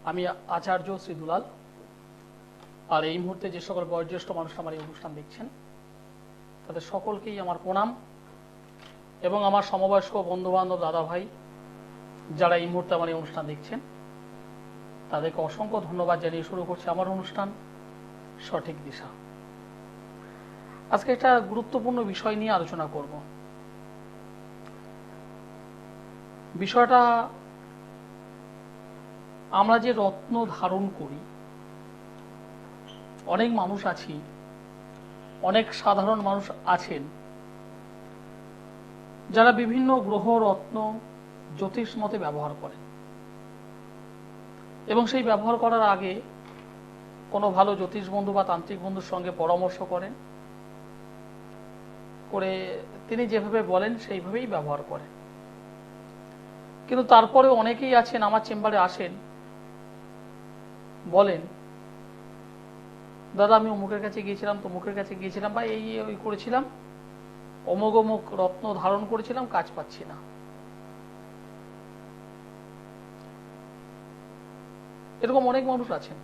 আমি আচার্য শ্রী দুলাল। আর এই মুহূর্তে যে সকল বয়োজ্যেষ্ঠ মানুষ আমার এই অনুষ্ঠান দেখছেন তাদের সকলকেই আমার প্রণাম এবং আমার সমবয়স্ক বন্ধু বান্ধব দাদা ভাই যারা এই মুহূর্তে আমার এই অনুষ্ঠান দেখছেন তাদেরকে অসংখ্য ধন্যবাদ জানিয়ে শুরু করছি আমার অনুষ্ঠান সঠিক দিশা। আজকে একটা গুরুত্বপূর্ণ বিষয় নিয়ে আলোচনা করব। বিষয়টা আমরা যে রত্ন ধারণ করি, অনেক মানুষ আছি, অনেক সাধারণ মানুষ আছেন যারা বিভিন্ন গ্রহ রত্ন জ্যোতিষ মতে ব্যবহার করেন এবং সেই ব্যবহার করার আগে কোনো ভালো জ্যোতিষ বন্ধু বা তান্ত্রিক বন্ধুর সঙ্গে পরামর্শ করেন, করে তিনি যেভাবে বলেন সেইভাবেই ব্যবহার করেন। কিন্তু তারপরে অনেকেই আছেন আমার চেম্বারে আসেন, বলেন দাদা আমি অমুকের কাছে গিয়েছিলাম, তমুকের কাছে গিয়েছিলাম বা এই ওই করেছিলাম, অমুক অমুক রত্ন ধারণ করেছিলাম, কাজ পাচ্ছি না। এরকম অনেক মানুষ আছেন।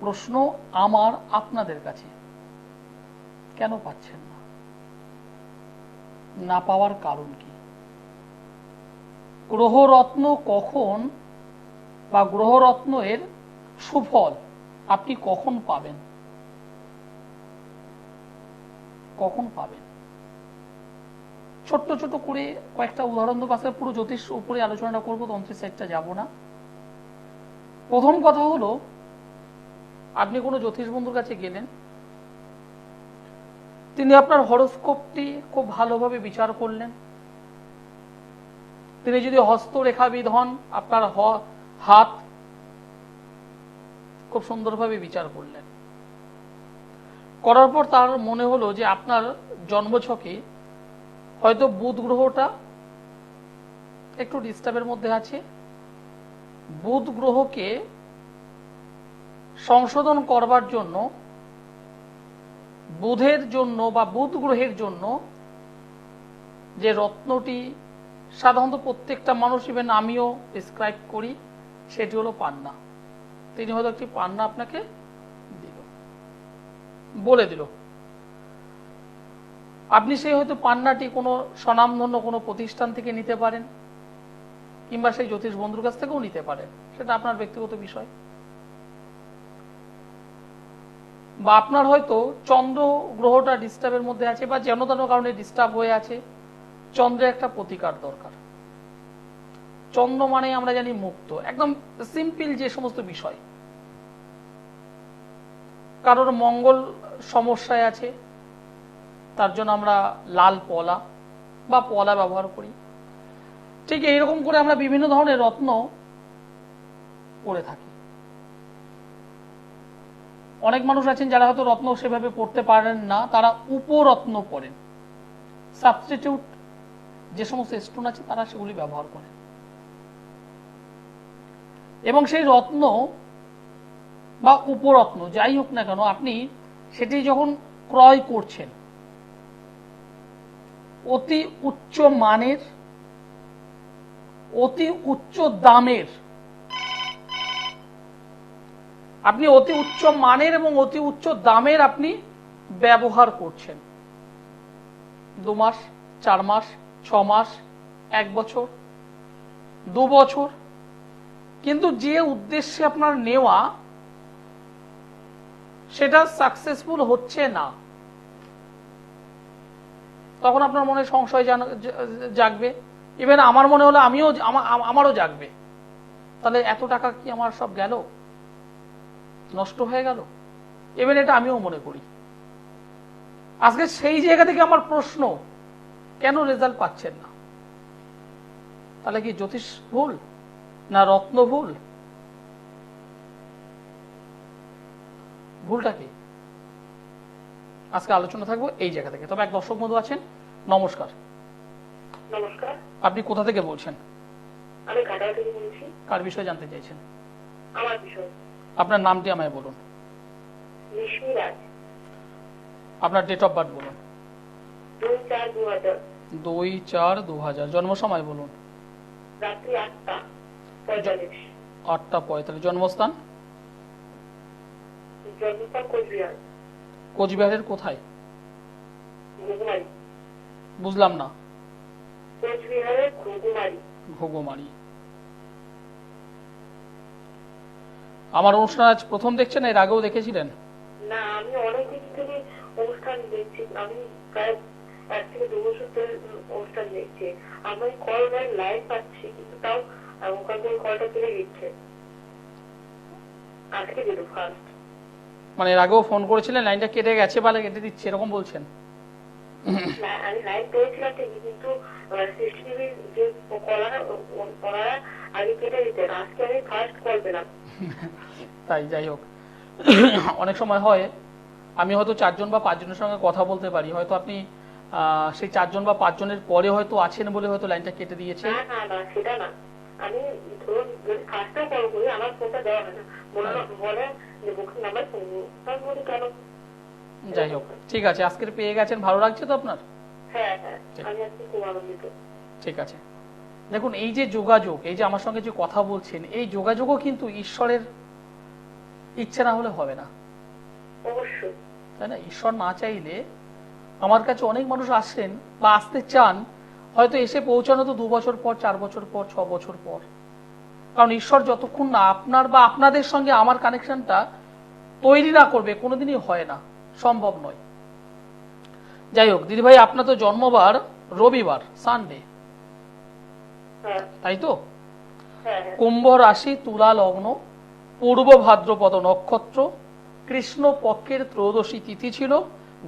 প্রশ্ন আমার আপনাদের কাছে, কেন পাচ্ছেন না? না পাওয়ার কারণ কি? গ্রহরত্ন কখন বা গ্রহরত্ন এর সুফল আপনি কখন পাবেন? ছোট্ট ছোট করে কয়েকটা উদাহরণ দেবো। আজকে পুরো জ্যোতিষ উপরে আলোচনাটা করবো, তন্ত্রের সাইডটা যাব না। প্রথম কথা হলো, আপনি কোনো জ্যোতিষ বন্ধুর কাছে গেলেন, তিনি আপনার হরোস্কোপটি খুব ভালোভাবে বিচার করলেন। তিনি যদি হস্তরেখাবিদ হন, আপনার হাত খুব সুন্দরভাবে বিচার করলেন। করার পর তার মনে হলো যে আপনার জন্মছকে হয়তো বুধ গ্রহটা একটু ডিস্টার্বের মধ্যে আছে। বুধ গ্রহকে সংশোধন করবার জন্য, বুধের জন্য বা বুধ গ্রহের জন্য যে রত্নটি সাধারণত প্রত্যেকটা মানুষ, ইভেন আমিও প্রেসক্রাইব করি, সেটি হলো পান্না। তিনি হয়তো একটি পান্না আপনাকে বলে দিল। আপনি সেই হয়তো পান্নাটি কোনো স্বনামধন্য কোনো প্রতিষ্ঠান থেকে নিতে পারেন, কিংবা সেই জ্যোতিষ বন্ধুর কাছ থেকেও নিতে পারেন, সেটা আপনার ব্যক্তিগত বিষয়। বা আপনার হয়তো চন্দ্র গ্রহটা ডিস্টার্বের মধ্যে আছে বা যেন তেন কারণে ডিস্টার্ব হয়ে আছে, চন্দ্রের একটা প্রতিকার দরকার। চন্দ্র মানে আমরা জানি মুক্ত, একদম সিম্পল যে সমস্ত বিষয়। কারোর মঙ্গল সমস্যায় আছে, তার জন্য আমরা লাল পলা বা পলা ব্যবহার করি। ঠিক এইরকম করে আমরা বিভিন্ন ধরনের রত্ন পরে থাকি। অনেক মানুষ আছেন যারা হয়তো রত্ন সেভাবে পড়তে পারেন না, তারা উপরত্ন পড়েন। সাবস্টিটিউট যে সমস্ত স্টোন আছে তারা সেগুলি ব্যবহার করেন এবং সেই রত্ন বা উপরত্ন যাই হোক না কেন, আপনি সেটি যখন ক্রয় করছেন অতি উচ্চ মানের, অতি উচ্চ দামের, আপনি অতি উচ্চ মানের এবং অতি উচ্চ দামের আপনি ব্যবহার করছেন। 2 মাস, 4 মাস, 6 মাস, 1 বছর, 2 বছর, কিন্তু যে উদ্দেশ্যে আপনার নেওয়া সেটা সাকসেসফুল হচ্ছে না, তখন আপনার মনে সংশয় জাগবে। ইভেন আমার মনে হলো আমারও জাগবে, তাহলে এত টাকা কি আমার সব গেল, নষ্ট হয়ে গেল? ইভেন এটা আমিও মনে করি। আজকে সেই জায়গা থেকে আমার প্রশ্ন, কেন রেজাল্ট পাচ্ছেন না? তাহলে কি জ্যোতিষ ভুল না রত্ন ভুল? ভুলটা কি? আজকে আলোচনা থাকবো এই জায়গা থেকে। তবে এক দর্শক বন্ধু আছেন, নমস্কার। নমস্কার। আপনি কোথা থেকে বলছেন? আমি কাটার থেকে বলছি। কার বিষয়ে জানতে চাইছেন? আমার বিষয়। আপনার নামটি আমায় বলুন। রেশমি রাজ। আপনার ডেট অফ বার্থ বলুন। 2/4/2000 2/4/2000 জন্ম সময় বলুন। রাত্রি 8:45। 8:45 জন্মস্থান জন্মস্থান কোচবিহার। কোচবিহারের কোথায়? ঘুঘুমারি। বুঝলাম না। কোচবিহারের ঘুঘুমারি। ঘুঘুমারি। আমার অনুষ্ঠান আজ প্রথম দেখছেন, এর আগেও দেখেছিলেন? না, আমি অনেকদিন থেকে অনুষ্ঠান দেখছি। আমি প্রায় 1 থেকে 2 বছর ধরে অনুষ্ঠান দেখছি। আমি কল লাইভ পাচ্ছি, কিন্তু তাও ওখান থেকে কলটা চলে গেছে। আজকে দিল ফার্স্ট। মানে এর আগেও ফোন করেছিলেন, লাইনটা কেটে গেছে বলে কেটে দিচ্ছে এরকম বলছেন? আমি লাইভ পেয়েছিলাম ঠিকই, কিন্তু সিসিটিভির যে ওনারা আগে কেটে দিতেন। আজকে আমি ফার্স্ট কল পেলাম। তাই, যাই হোক, অনেক সময় হয় আমি হয়তো 4 জন বা 5 জনের সঙ্গে কথা বলতে পারি, হয়তো আপনি সেই 4 জন বা 5 জনের পরে হয়তো আছেন বলে হয়তো লাইনটা কেটে দিয়েছে। না না না, সেটা না। আমি ধরুন যদি ফার্স্টটা কল করি, আমার ফোনটা দেওয়া হয় না, বলে যে বুকিং নাম্বার ফোন আমি বলি কেন। যাই হোক, ঠিক আছে, আজকের পেয়ে গেছেন, ভালো লাগছে তো আপনার? হ্যাঁ হ্যাঁ, আমি আজকে খুব আনন্দিত। ঠিক আছে, দেখুন এই যে যোগাযোগ, এই যে আমার সঙ্গে যে কথা বলছেন, এই যোগাযোগও কিন্তু ঈশ্বরের ইচ্ছে না হলে হবে না, অবশ্যই। তাই না? ঈশ্বর না চাইলে আমার কাছে অনেক মানুষ আসেন বা আসতে চান, হয়তো এসে পৌঁছানো তো 2 বছর পর, 4 বছর পর, 6 বছর পর। কারণ ঈশ্বর যতক্ষণ না আপনার বা আপনাদের সঙ্গে আমার কানেকশনটা তৈরি না করবে, কোনোদিনই হয় না, সম্ভব নয়। যাই হোক দিদিভাই, আপনার তো জন্মবার রবিবার, সানডে, হ্যাঁ তাই তো? হ্যাঁ হ্যাঁ। কুম্ভ রাশি, তুলা লগ্ন, পূর্ব ভাদ্রপদ নক্ষত্র, কৃষ্ণ পক্ষের ত্রয়োদশী তিথি ছিল,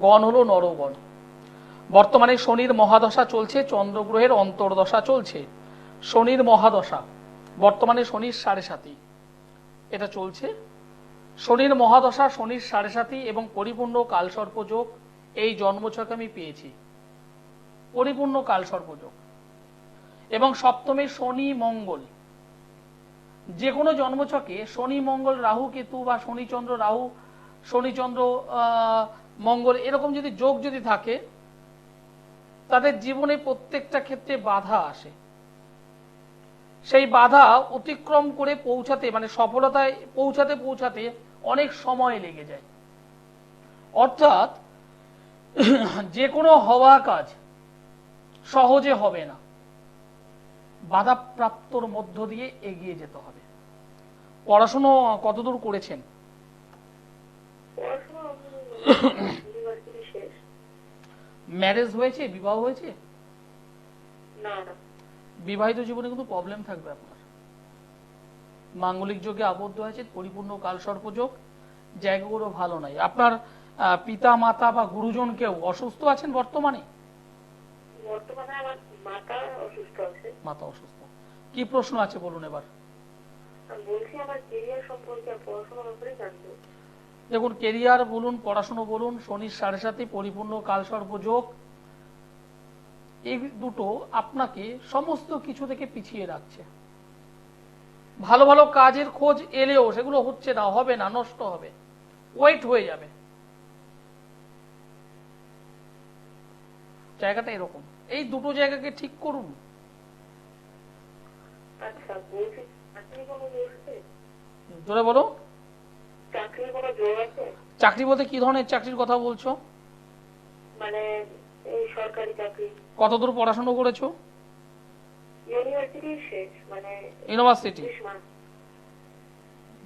গণ হলো নরগণ। বর্তমানে শনির মহাদশা চলছে, চন্দ্রগ্রহের অন্তর্দশা চলছে। শনির মহাদশা বর্তমানে শনির 7.5 এটা চলছে। শনির মহাদশা, শনির 7.5 এবং পরিপূর্ণ কালসর্পযোগ এই জন্মছক আমি পেয়েছি, পরিপূর্ণ কালসর্পযোগ। এবং সপ্তমে শনি মঙ্গল, যে কোনো জন্মছকে শনি মঙ্গল রাহু কেতু বা শনিচন্দ্র রাহু, শনিচন্দ্র মঙ্গল এরকম যদি যোগ যদি থাকে, তাদের জীবনে প্রত্যেকটা ক্ষেত্রে বাধা আসে। সেই বাধা অতিক্রম করে পৌঁছাতে, মানে সফলতায় পৌঁছাতে পৌঁছাতে অনেক সময় লেগে যায়। অর্থাৎ যে কোনো হওয়া কাজ সহজে হবে না, বাধাপ্রাপ্তর মধ্য দিয়ে এগিয়ে যেতে হবে। পড়াশোনা কতদূর করেছেন? পড়াশোনা ইউনিভার্সিটি শেষ। ম্যারেজ হয়েছে, বিবাহ হয়েছে? না না। বিবাহিত জীবনে কিন্তু প্রবলেম থাকবে আপনার। মাঙ্গলিক যোগে আবদ্ধ হয়েছে, পরিপূর্ণ কালসর্পযোগ, জায়গাগুলো ভালো নাই। আপনার পিতা মাতা বা গুরুজন কেউ অসুস্থ আছেন বর্তমানে? বর্তমানে আমার মাতা অসুস্থ আছে। মাতা অসুস্থ। কি প্রশ্ন আছে বলুন এবার। আমি বলছি আমার কেরিয়ার সম্পর্কে আর পড়াশোনার ব্যাপারে জানবো। দেখুন, কেরিয়ার বলুন, পড়াশোনা বলুন, শনির 7.5 পরিপূর্ণ কালসর্পযোগ, এই দুটো আপনাকে সমস্ত কিছু থেকে পিছিয়ে রাখছে। ভালো ভালো কাজের খোঁজ এলেও সেগুলো হচ্ছে না, হবে না, নষ্ট হবে, ওয়েট হয়ে যাবে। জায়গাটা এরকম, এই দুটো জায়গাকে ঠিক করুন। আচ্ছা, বলছি চাকরি কোনো জোর আছে? জোরে বলো। চাকরির কোনো জোর আছে? চাকরি বলতে কি ধরনের চাকরির কথা বলছো? মানে এই সরকারি চাকরি। কতদূর পড়াশোনা করেছো? ইউনিভার্সিটি শেষ, মানে ইউনিভার্সিটি 20 মাস।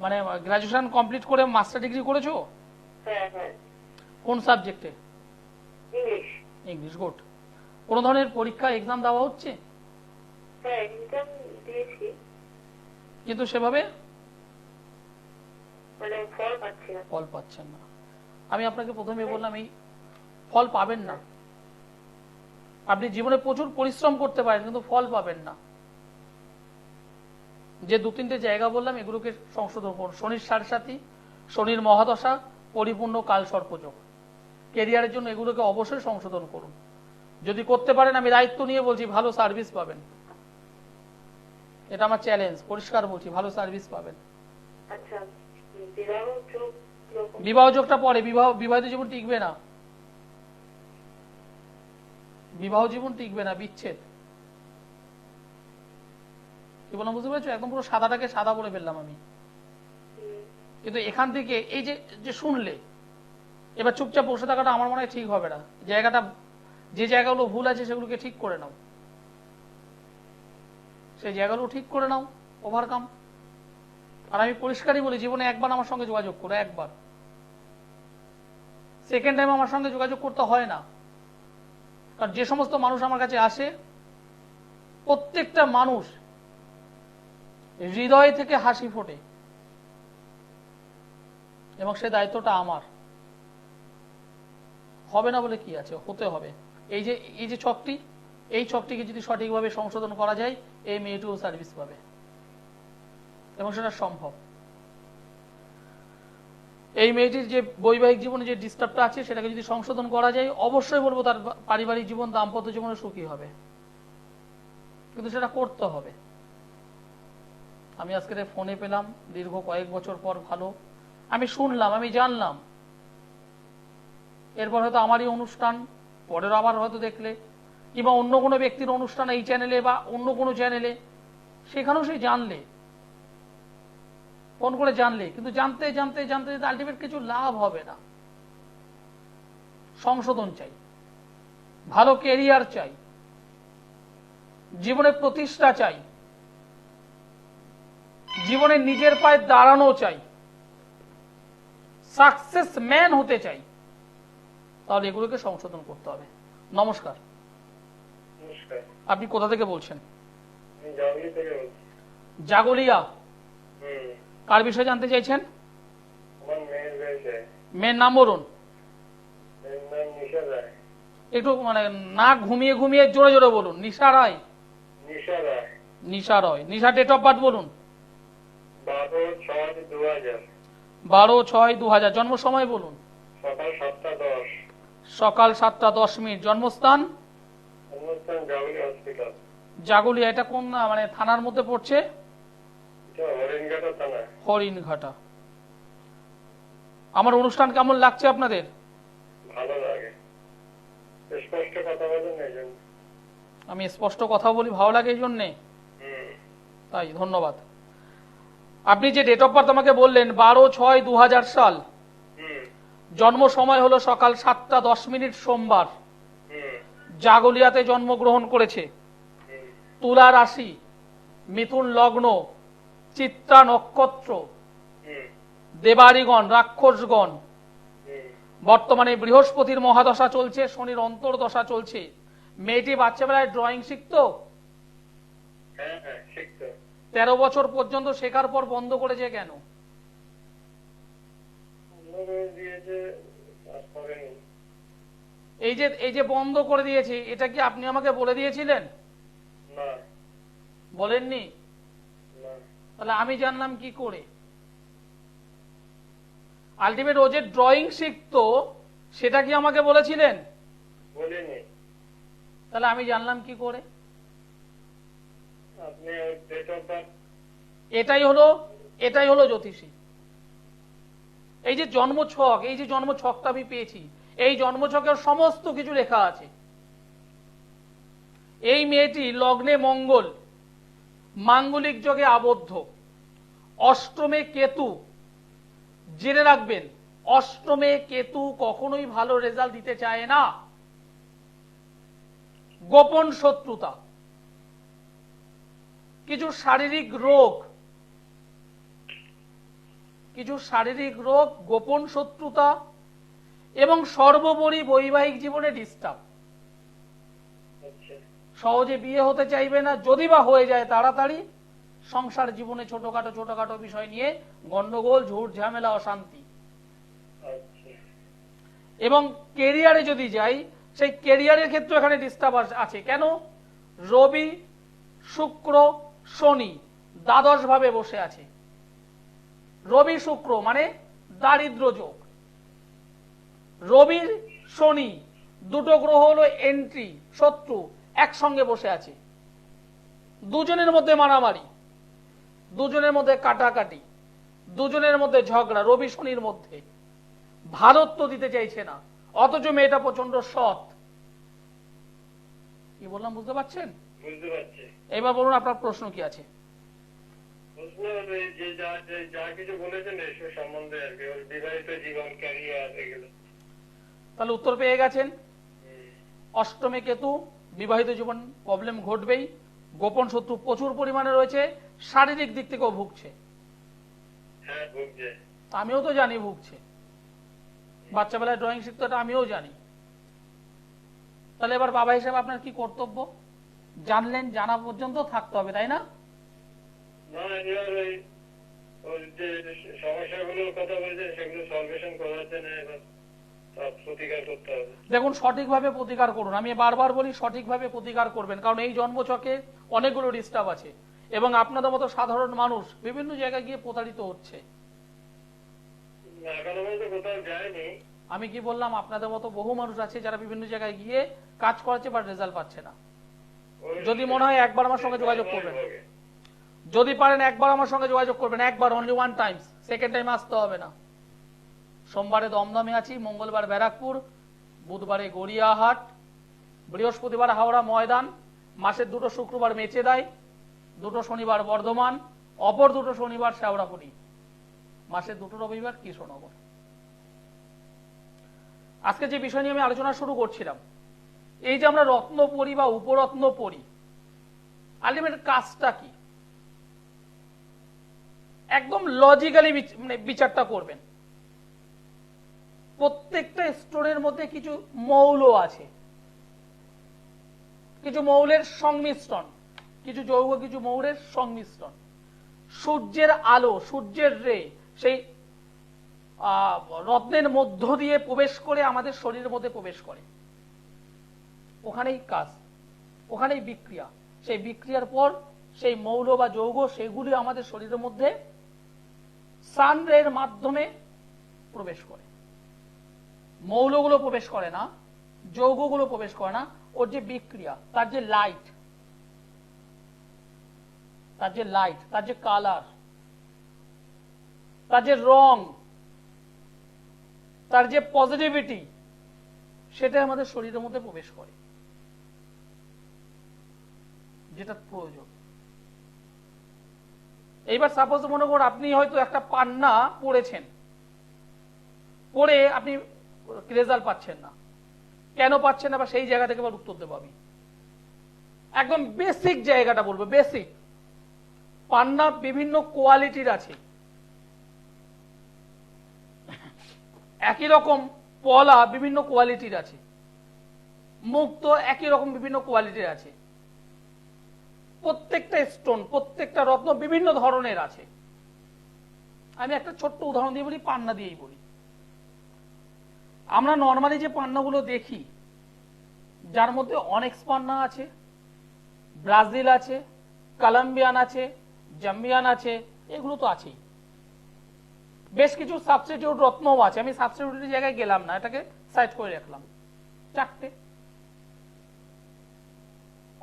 মানে গ্রাজুয়েশন কমপ্লিট করে মাস্টার ডিগ্রি করেছো? হ্যাঁ হ্যাঁ। কোন সাবজেক্টে? ইংলিশ। English, good. কোন ধরনের পরীক্ষা এক্সাম দেওয়া হচ্ছে? হ্যাঁ, এক্সাম দিয়েছি, কিন্তু সেভাবে মানে ফল পাচ্ছি না। ফল পাচ্ছেন না। আমি আপনাকে প্রথমে বললাম এই ফল পাবেন না। আপনি জীবনে প্রচুর পরিশ্রম করতে পারেন, কিন্তু ফল পাবেন না। যে 2-3টে জায়গা বললাম এগুলোকে সংশোধন করুন। শনির 7.5, শনির মহাদশা, পরিপূর্ণ কালসর্পযোগ, কেরিয়ারের জন্য এগুলোকে অবশ্যই সংশোধন করুন। যদি করতে পারেন, আমি দায়িত্ব নিয়ে বলছি, ভালো সার্ভিস পাবেন। এটা আমার চ্যালেঞ্জ, পরিষ্কার বলছি, ভালো সার্ভিস পাবেন। আচ্ছা, বিবাহ যোগ কিরকম? বিবাহ যোগটা পরে, বিবাহিত জীবন টিকবে না। বিবাহ জীবন টিকবে না, বিচ্ছেদ। কি বললাম বুঝতে পেরেছো? একদম পুরো সাদাটাকে সাদা বলে ফেললাম আমি। কিন্তু এখান থেকে এই যে যে শুনলে, এবার চুপচাপ বসে থাকাটা আমার মনে হয় ঠিক হবে না। জায়গাটা, যে জায়গাগুলো ভুল আছে সেগুলোকে ঠিক করে নাও, সেই জায়গাগুলো ঠিক করে নাও, ওভারকাম। আর আমি পরিষ্কারই বলি, জীবনে একবার আমার সঙ্গে যোগাযোগ করো, একবার। সেকেন্ড টাইম আমার সঙ্গে যোগাযোগ করতে হয় না। কারণ যে সমস্ত মানুষ আমার কাছে আসে, প্রত্যেকটা মানুষ হৃদয় থেকে হাসি ফোটে, এবং সে দায়িত্বটা আমার। হবে না বলে কি আছে, হতে হবে। এই যে চকটি, এই চকটিকে যদি সঠিকভাবে সংশোধন করা যায়, এই মেয়েটিও সার্ভিস পাবে, এবং সেটা সম্ভব। এই মেয়েটির যে বৈবাহিক জীবনে যে ডিস্টার্বটা আছে, সেটাকে যদি সংশোধন করা যায়, অবশ্যই বলবো তার পারিবারিক জীবন, দাম্পত্য জীবনে সুখী হবে। কিন্তু সেটা করতে হবে। আমি আজকে ফোনে পেলাম, দীর্ঘ কয়েক বছর পর ভালো, আমি শুনলাম, আমি জানলাম। এরপর হয়তো আমারই অনুষ্ঠান, পরের আবার হয়তো দেখলে, কিংবা অন্য কোনো ব্যক্তির অনুষ্ঠান এই চ্যানেলে বা অন্য কোনো চ্যানেলে, সেখানেও সে জানলে, ফোন করে জানলে, কিন্তু জানতে জানতে জানতে আলটিমেট কিছু লাভ হবে না। সংশোধন চাই, ভালো কেরিয়ার চাই, জীবনে প্রতিষ্ঠা চাই, জীবনে নিজের পায়ে দাঁড়ানো চাই, সাকসেস ম্যান হতে চাই, তাহলে এগুলোকে সংশোধন করতে হবে। নমস্কার। আপনি কোথা থেকে বলছেন? জাগলিয়া। কার বিষয়ে জানতে চাইছেন? মেয়ের নাম বলুন। একটু মানে না ঘুমিয়ে ঘুমিয়ে জোরে জোরে বলুন। নিশা রায়। নিশা রয়। নিশা ডেট অফ বার্থ বলুন। 12/6/2000। জন্ম সময় বলুন। সকাল 7টা 10 মিনিট। জন্মস্থান? জাগুলিয়া। এটা কোন মানে থানার মধ্যে পড়ছে? হরিণঘাটা। আমার অনুষ্ঠান কেমন লাগছে আপনাদের? ভালো লাগে। স্পষ্ট কথা বলেন এই জন্য। আমি স্পষ্ট কথা বলি, ভালো লাগে এই জন্যে? তাই, ধন্যবাদ। আপনি যে ডেট অফ বার্থ আমাকে বললেন 12/6/2000 সাল, জন্ম সময় হলো সকাল 7টা 10 মিনিট সোমবার। জাগলিয়াতে জন্মগ্রহণ করেছে। তুলা রাশি, মিথুন লগ্ন, চিত্রা নক্ষত্র, দেবারিগণ, রাক্ষসগণ। বর্তমানে বৃহস্পতির মহাদশা চলছে, শনির অন্তর্দশা চলছে। মেয়েটি বাচ্চাবেলায় ড্রয়িং শিখতো? 13 বছর পর্যন্ত শেখার পর বন্ধ করেছে কেন? এই যে বন্ধ করে দিয়েছে, এটা কি আপনি আমাকে বলে দিয়েছিলেন? বলেননি? তাহলে আমি জানলাম কি করে? আলটিমেট ও যে ড্রয়িং শিখতো, সেটা কি আমাকে বলেছিলেন? তাহলে আমি জানলাম কি করে? এটাই হলো জ্যোতিষী। এই যে জন্মছক, এই যে জন্মছকটা আমি পেয়েছি, এই জন্মছকের সমস্ত কিছু লেখা আছে। এই মেয়েটি লগ্নে মঙ্গল, মাঙ্গলিক যোগে আবদ্ধ, অষ্টমে কেতু। জেনে রাখবেন, অষ্টমে কেতু কখনোই ভালো রেজাল্ট দিতে চায় না। গোপন শত্রুতা, কিছু শারীরিক রোগ, গোপন শত্রুতা, এবং সর্বোপরি বৈবাহিক জীবনে ডিস্টার্ব। সহজে বিয়ে হতে চাইবে না, যদি বা হয়ে যায় তাড়াতাড়ি। সংসার জীবনে ছোটখাটো বিষয় নিয়ে গন্ডগোল, ঝুট ঝামেলা, অশান্তি। এবং কেরিয়ারে যদি যাই, সেই কেরিয়ারের ক্ষেত্রে এখানে ডিস্টার্ব আছে। কেন? রবি, শুক্র, শনি দ্বাদশ ভাবে বসে আছে। রবি শুক্র মানে দারিদ্র যোগ। রবির শনি দুটো গ্রহ হলো এন্ট্রি, শত্রু, একসঙ্গে বসে আছে। দুজনের মধ্যে মারামারি, দুজনের মধ্যে কাটাকাটি, দুজনের মধ্যে ঝগড়া, রবি শনির মধ্যে। ভারত্ব দিতে চাইছে না, অথচ মেয়েটা প্রচন্ড সৎ। কি বললাম বুঝতে পারছেন? বুঝতে পারছি। এবার বলুন আপনার প্রশ্ন কি আছে। প্রশ্ন এই যে যা কিছু বলেছেন এসব সম্বন্ধে আর কি, ওর বিবাহিত জীবন, ক্যারিয়ার, এগুলো। তাহলে উত্তর পেয়ে গেছেন। অষ্টমে কেতু, বিবাহিত জীবন প্রবলেম ঘটবেই, গোপন শত্রু প্রচুর পরিমাণে রয়েছে, শারীরিক দিক থেকেও ভুগছে। হ্যাঁ, ভুগছে। আমিও তো জানি ভুগছে, বাচ্চাবেলায় ড্রয়িং শিখতো, এটা আমিও জানি। তাহলে এবার বাবা হিসেবে আপনার কি কর্তব্য? জানলেন, জানা পর্যন্ত থাকতে হবে, তাই না? না, এবার ওর যে সমস্যাগুলোর কথা বলছেন সেগুলো সলভেশন করার জন্য এবার সব প্রতিকার করতে হবে। দেখুন, সঠিকভাবে প্রতিকার করুন। আমি বারবার বলি সঠিকভাবে প্রতিকার করবেন, কারণ এই জন্মছকে অনেকগুলো ডিস্টার্ব আছে এবং আপনাদের মতো সাধারণ মানুষ বিভিন্ন জায়গায় গিয়ে প্রতারিত হচ্ছে। এখনো পর্যন্ত কোথাও যায়নি। আমি কি বললাম, আপনাদের মতো বহু মানুষ আছে যারা বিভিন্ন জায়গায় গিয়ে কাজ করাচ্ছে বাট রেজাল্ট পাচ্ছে না। যদি মনে হয় একবার আমার সঙ্গে যোগাযোগ করবেন, যদি পারেন একবার আমার সঙ্গে যোগাযোগ করবেন, একবার, only one Times, second time আসতে হবে না। সোমবারে দমদমে আছি, মঙ্গলবার ব্যারাকপুর, বুধবারে গড়িয়াহাট, বৃহস্পতিবার হাওড়া ময়দান, মাসের 2 শুক্রবার মেচেদাই, 2 শনিবার বর্ধমান, অপর 2 শনিবার শেওড়াফুলি, মাসের 2 রবিবার কৃষ্ণনগর। আজকে যে বিষয় নিয়ে আমি আলোচনা শুরু করছিলাম, এই যে আমরা রত্ন পড়ি বা উপরত্ন পড়ি, আলটিমেট কাজটা কি? একদম লজিক্যালি বিচারটা করবেন। প্রত্যেকটা স্টোনের মধ্যে কিছু মৌল আছে, কিছু মৌলের সংমিশ্রণ, কিছু যৌগ, কিছু মৌলের সংমিশ্রণ। সূর্যের আলো, সূর্যের রে সেই রত্নের মধ্য দিয়ে প্রবেশ করে আমাদের শরীরের মধ্যে প্রবেশ করে, ওখানেই কাজ, ওখানেই বিক্রিয়া। সেই বিক্রিয়ার পর সেই মৌল বা যৌগ সেগুলি আমাদের শরীরের মধ্যে সান রের মাধ্যমে প্রবেশ করে। মৌলগুলো প্রবেশ করে না, যৌগগুলো প্রবেশ করে না, ওর যে বিক্রিয়া, তার যে লাইট, তার যে কালার, তার যে রং, তার যে পজিটিভিটি, সেটা আমাদের শরীরের মধ্যে প্রবেশ করে, যেটা প্রয়োজন। এইবার সাপোজ মনে করুন আপনি হয়তো একটা পান্না পড়েছেন, পড়ে আপনি রেজাল্ট পাচ্ছেন না। কেন পাচ্ছেন না, বা সেই জায়গা থেকে আবার উত্তর দেবো আমি। একদম বেসিক জায়গাটা বলবো, বেসিক। পান্না বিভিন্ন কোয়ালিটির আছে। একই রকম পলা বিভিন্ন কোয়ালিটির আছে, মুক্ত একই রকম বিভিন্ন কোয়ালিটির আছে। প্রত্যেকটা স্টোন, প্রত্যেকটা রত্ন বিভিন্ন ধরনের আছে। আমি একটা ছোট্ট উদাহরণ দিয়ে বলি, পান্না দিয়েই বলি। আমরা নর্মালি যে পান্নাগুলো দেখি, যার মধ্যে অনেক্স পান্না আছে, ব্রাজিল আছে, কলম্বিয়ান আছে, জাম্বিয়ান আছে, এগুলো তো আছেই। বেশ কিছু সাবস্টিটিউট রত্নও আছে, আমি সাবস্টিটিউটের জায়গায় গেলাম না, এটাকে সাইড করে রাখলাম। 4টে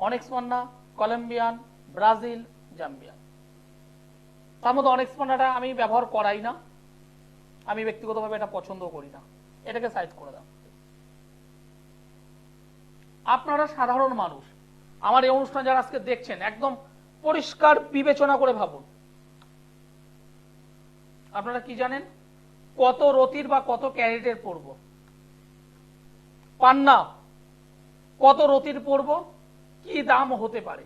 অনেক্স পান্না, কলম্বিয়ান, ব্রাজিল, জাম্বিয়ান। তার মধ্যে অনেক্স পান্নাটা আমি ব্যবহার করাই না, আমি ব্যক্তিগতভাবে এটা পছন্দ করি না, এটাকে সাইড করে দাও। আপনারা সাধারণ মানুষ, আমার এই অনুষ্ঠান যারা আজকে দেখছেন, একদম পরিষ্কার বিবেচনা করে ভাবুন। আপনারা কি জানেন কত রতির বা কত ক্যারেটের পড়ব? পান্না কত রতির পড়ব, কি দাম হতে পারে?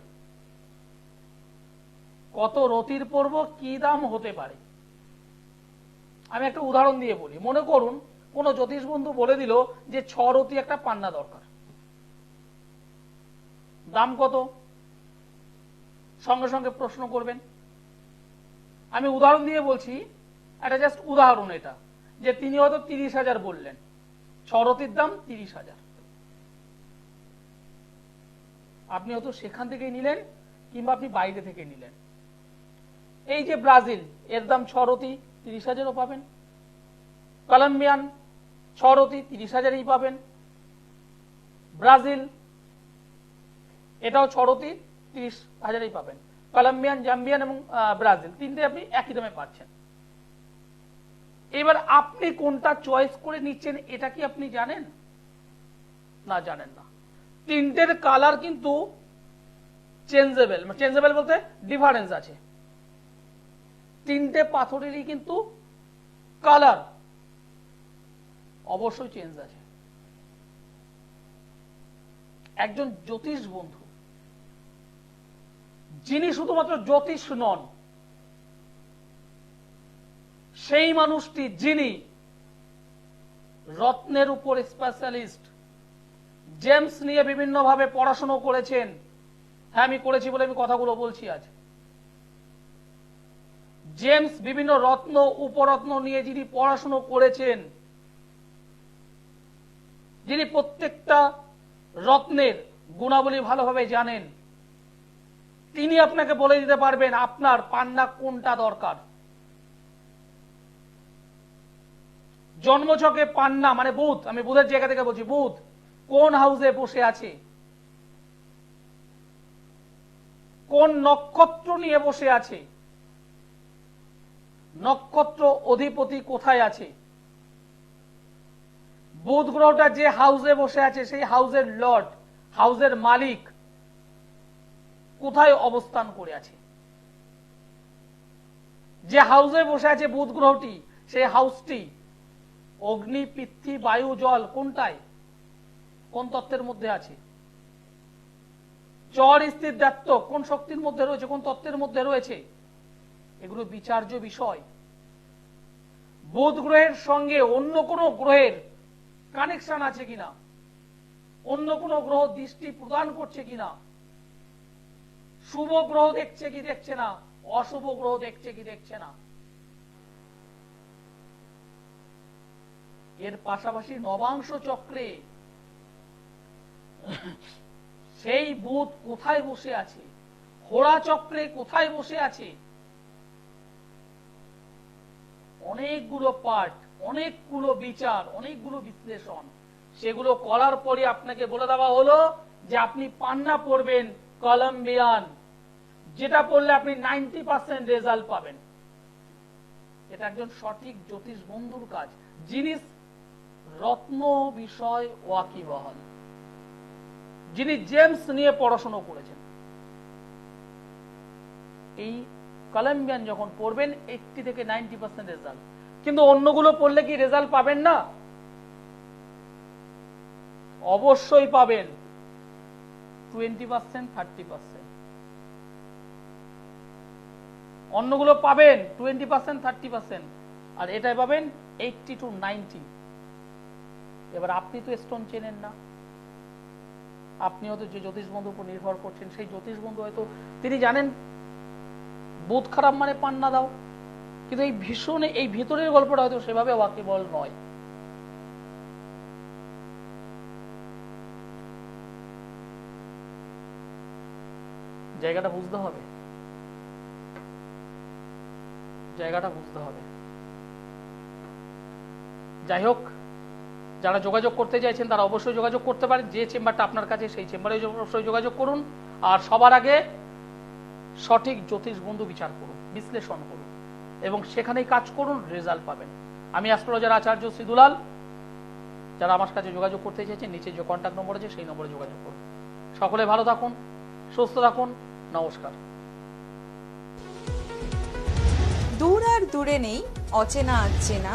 কত রতির পড়ব, কি দাম হতে পারে? আমি একটা উদাহরণ দিয়ে বলি। মনে করুন কোন জ্যোতিষ বন্ধু বলে দিল যে 6 রতি একটা পান্না দরকার, দাম কত? সঙ্গে সঙ্গে প্রশ্ন করবেন। আমি উদাহরণ দিয়ে বলছি, এটা জাস্ট উদাহরণ, এটা যে তিনি হয়তো 30,000 বললেন, 6 রতির দাম 30,000। আপনি হয়তো সেখান থেকেই নিলেন, কিংবা আপনি বাইরে থেকে নিলেন। এই যে ব্রাজিল, এর দাম 6 রতি 30,000ও পাবেন। কলম্বিয়ান 6 রতি 30,000ই পাবেন। ব্রাজিল এটাও 6 রতি 30,000ই পাবেন। কলম্বিয়ান, জাম্বিয়ান এবং ব্রাজিল, তিনটে আপনি একই দামে পাচ্ছেন। এবার আপনি কোনটা চয়েস করে নিচ্ছেন, এটা কি আপনি জানেন? না, জানেন না। তিনটের কালার কিন্তু চেঞ্জেবল, চেঞ্জেবল বলতে ডিফারেন্স আছে। তিনটে পাথরেরই কিন্তু কালার অবশ্যই চেঞ্জ আছে। একজন জ্যোতিষ বন্ধু, যিনি শুধুমাত্র জ্যোতিষ নন, সেই মানুষটি যিনি রত্নের উপর স্পেশালিস্ট, জেমস নিয়ে বিভিন্নভাবে পড়াশোনা করেছেন। হ্যাঁ, আমি করেছি বলে আমি কথাগুলো বলছি আজ। জেমস বিভিন্ন রত্ন উপরত্ন নিয়ে যিনি পড়াশোনা করেছেন, যিনি প্রত্যেকটা রত্নের গুণাবলী ভালোভাবে জানেন, তিনি আপনাকে বলে দিতে পারবেন আপনার পান্না কোনটা দরকার। জন্মছকে পান্না মানে বুধ, আমি বুধের জায়গা থেকে বলছি, বুধ কোন হাউসে বসে আছে, কোন নক্ষত্র নিয়ে বসে আছে, নক্ষত্র অধিপতি কোথায় আছে, বুধ গ্রহটা যে হাউসে বসে আছে সেই হাউসের লর্ড, হাউসের মালিক কোথায় অবস্থান করে আছে, যে হাউসে বসে আছে বুধ গ্রহটি, সেই হাউসটি অগ্নি, পৃথ্বী, বায়ু, জল কোনটায়, কোন তত্ত্বের মধ্যে আছে, চর স্থির দাত্ত কোন শক্তির মধ্যে রয়েছে, কোন তত্ত্বের মধ্যে রয়েছে, এগুলো বিচার্য বিষয়। বুধ গ্রহের সঙ্গে অন্য কোন গ্রহের কানেকশন আছে কিনা, অন্য কোন গ্রহ দৃষ্টি প্রদান করছে কিনা, শুভ গ্রহ দেখছে কি দেখছে না, অশুভ গ্রহ দেখছে কি দেখছে না। এর পাশাপাশি নবাংশ চক্রে সেই বুধ কোথায় বসে আছে, হোরা চক্রে কোথায় বসে আছে, অনেকগুলো পার্ট, অনেকগুলো বিচার, অনেকগুলো বিশ্লেষণ, সেগুলো করার পরে আপনাকে বলে দেওয়া হলো যে আপনি পান্না পড়বেন কলম্বিয়ান, যেটা পড়লে আপনি 90% রেজাল্ট পাবেন। এটা একজন সঠিক জ্যোতিষ বন্ধুর কাজ, যিনি রত্ন বিষয় ওয়াকিবহাল, যিনি জেমস নিয়ে পড়াশোনা করেছেন। এই কলম্বিয়ান যখন পড়বেন 80 থেকে 90% রেজাল্ট, কিন্তু অন্যগুলো পড়লে কি রেজাল্ট পাবেন না? অবশ্যই পাবেন 20%, 30%। অন্যগুলো পাবেন 20%, 30%, আর এটাই পাবেন 80 to 90। এবার আপনি তো স্টোন চেনেন না, আপনি হয়তো যে জ্যোতিষ বন্ধুর উপর নির্ভর করছেন, সেই জ্যোতিষ বন্ধু হয়তো তিনি জানেন বুধ খারাপ মানে পান্না দাও, কিন্তু এই ভীষণ এই ভিতরের গল্পটা হয়তো সেভাবে ওয়াকিবল নয়। জায়গাটা বুঝতে হবে, জায়গাটা বুঝতে হবে। যাই হোক, যারা যোগাযোগ করতে চাইছেন তারা অবশ্যই যোগাযোগ করতে পারেন। যে চেম্বারটা আপনার কাছে সেই চেম্বারে অবশ্যই যোগাযোগ করুন। আর সবার আগে সঠিক জ্যোতিষ বন্ধু বিচার করুন, বিশ্লেষণ করুন এবং সেখানেই কাজ করুন, রেজাল্ট পাবেন। আমি অ্যাস্ট্রোলজার আচার্য শ্রীদুলাল। যারা আমার কাছে যোগাযোগ করতে চাইছেন নিচে যে কন্ট্যাক্ট নম্বর আছে সেই নম্বরে যোগাযোগ করুন। সকলে ভালো থাকুন, সুস্থ থাকুন, নমস্কার। দূর আর দূরে নেই অচেনা আচেনা